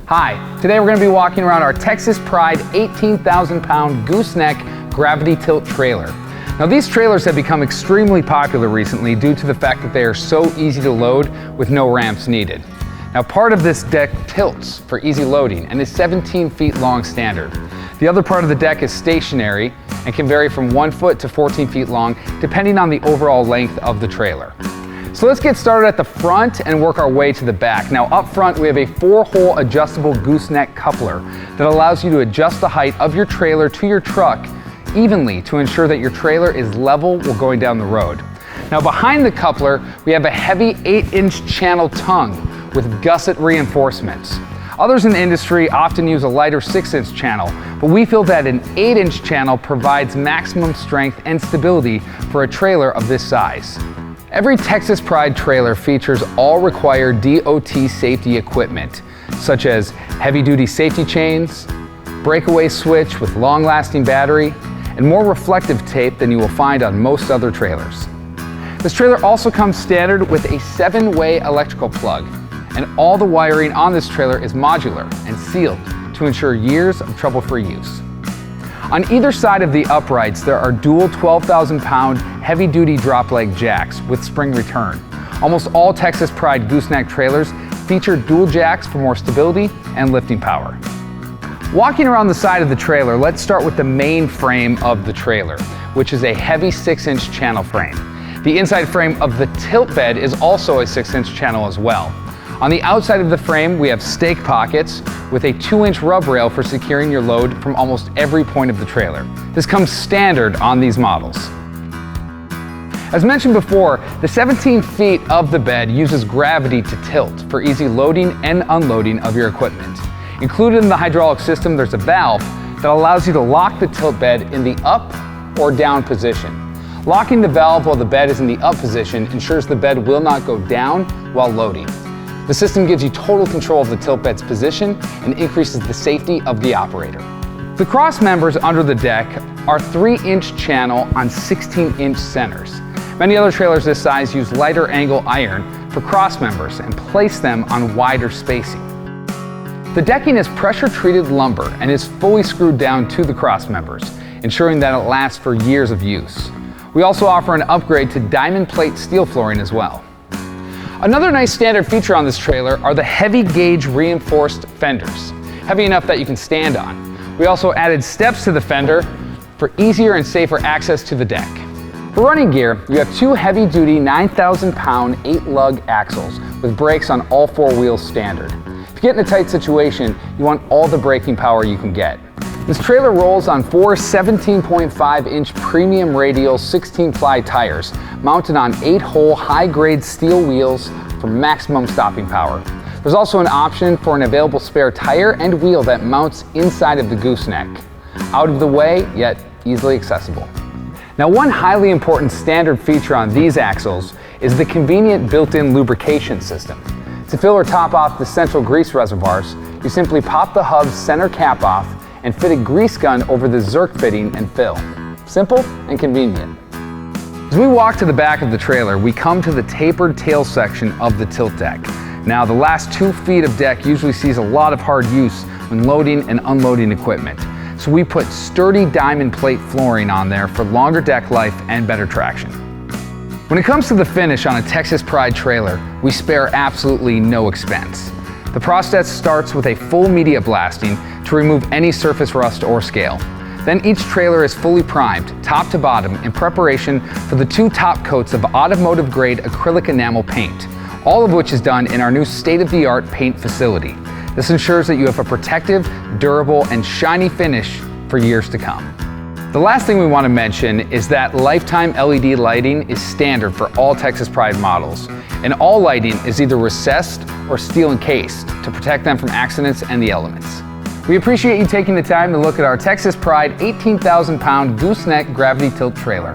Hi, today we're going to be walking around our Texas Pride 18,000-pound Gooseneck Gravity Tilt trailer. Now these trailers have become extremely popular recently due to the fact that they are so easy to load with no ramps needed. Now part of this deck tilts for easy loading and is 17 feet long standard. The other part of the deck is stationary and can vary from 1 foot to 14 feet long depending on the overall length of the trailer. So let's get started at the front and work our way to the back. Now up front we have a 4-hole adjustable gooseneck coupler that allows you to adjust the height of your trailer to your truck evenly to ensure that your trailer is level while going down the road. Now behind the coupler we have a heavy 8-inch channel tongue with gusset reinforcements. Others in the industry often use a lighter 6-inch channel, but we feel that an 8-inch channel provides maximum strength and stability for a trailer of this size. Every Texas Pride trailer features all required DOT safety equipment, such as heavy-duty safety chains, breakaway switch with long-lasting battery, and more reflective tape than you will find on most other trailers. This trailer also comes standard with a 7-way electrical plug, and all the wiring on this trailer is modular and sealed to ensure years of trouble-free use. On either side of the uprights, there are dual 12,000-pound heavy-duty drop leg jacks with spring return. Almost all Texas Pride Gooseneck trailers feature dual jacks for more stability and lifting power. Walking around the side of the trailer, let's start with the main frame of the trailer, which is a heavy 6-inch channel frame. The inside frame of the tilt bed is also a 6-inch channel as well. On the outside of the frame, we have stake pockets with a 2-inch rub rail for securing your load from almost every point of the trailer. This comes standard on these models. As mentioned before, the 17 feet of the bed uses gravity to tilt for easy loading and unloading of your equipment. Included in the hydraulic system, there's a valve that allows you to lock the tilt bed in the up or down position. Locking the valve while the bed is in the up position ensures the bed will not go down while loading. The system gives you total control of the tilt bed's position and increases the safety of the operator. The cross members under the deck are 3-inch channel on 16-inch centers. Many other trailers this size use lighter angle iron for cross members and place them on wider spacing. The decking is pressure-treated lumber and is fully screwed down to the cross members, ensuring that it lasts for years of use. We also offer an upgrade to diamond plate steel flooring as well. Another nice standard feature on this trailer are the heavy gauge reinforced fenders, heavy enough that you can stand on. We also added steps to the fender for easier and safer access to the deck. For running gear, you have 2 heavy-duty 9,000-pound 8-lug axles with brakes on all 4 wheels standard. If you get in a tight situation, you want all the braking power you can get. This trailer rolls on 4 17.5-inch premium radial 16-ply tires mounted on 8-hole high-grade steel wheels for maximum stopping power. There's also an option for an available spare tire and wheel that mounts inside of the gooseneck. Out of the way, yet easily accessible. Now one highly important standard feature on these axles is the convenient built-in lubrication system. To fill or top off the central grease reservoirs, you simply pop the hub's center cap off and fit a grease gun over the Zerk fitting and fill. Simple and convenient. As we walk to the back of the trailer, we come to the tapered tail section of the tilt deck. Now, the last 2 feet of deck usually sees a lot of hard use when loading and unloading equipment. So we put sturdy diamond plate flooring on there for longer deck life and better traction. When it comes to the finish on a Texas Pride trailer, we spare absolutely no expense. The process starts with a full media blasting to remove any surface rust or scale. Then each trailer is fully primed, top to bottom, in preparation for the 2 top coats of automotive-grade acrylic enamel paint, all of which is done in our new state-of-the-art paint facility. This ensures that you have a protective, durable, and shiny finish for years to come. The last thing we want to mention is that lifetime LED lighting is standard for all Texas Pride models, and all lighting is either recessed or steel encased to protect them from accidents and the elements. We appreciate you taking the time to look at our Texas Pride 18,000-pound Gooseneck Gravity Tilt trailer.